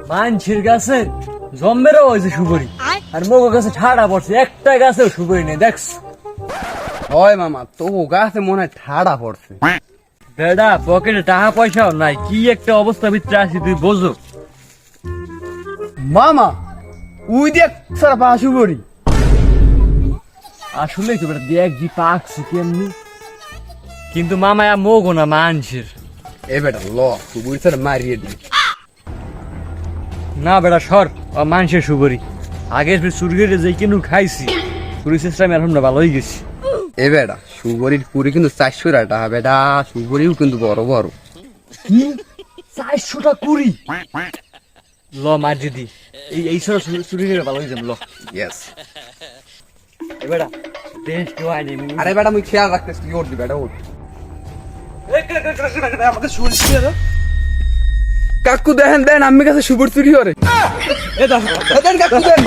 মানছির গাছে জম্বেরও হয়েছে সুপুরি আর মগো গাছে ঠাড়া পড়ছে একটা গাছেও সুপুরি নেই দেখছ হয় মামা তো গাছে মনে হয় ঠাড়া পড়ছে। বেড়া পকেটে টাকা পয়সাও নাই কি একটা অবস্থা ভিতরে আছি তুই বোঝো মামা উই দেখ সারা পাশু করি আসলেই তো বেটা দেখ জি পাকছে কেমনি কিন্তু মামায়া মগো না মানছির এ বেটা ল তুই স্যার মারিয়ে দি না বেটা সর মানুষের সুপুরি আগের চুরগিরে যে কিনু খাইছি চুরি চেষ্টা আমি এখন ভালোই গেছি এ বেটা সুগরির পুরি কিন্তু 400 টাকা বেটা সুগরিও কিন্তু বড় বড় কি 400টা কুড়ি ল মার দিদি এই সব চুরি করে ভালোই যাম ল ইয়েস বেটা দেশ কেউ আইনি আরে বেটা মুই খেয়াল রাখতেছ তুই ওঠ দি বেটা ওঠ আমাকে চুরি ছিল কাকু দেখেন দেন আমি কাছে সুবর চুরি হরে এ দাও দেন কাকু দেন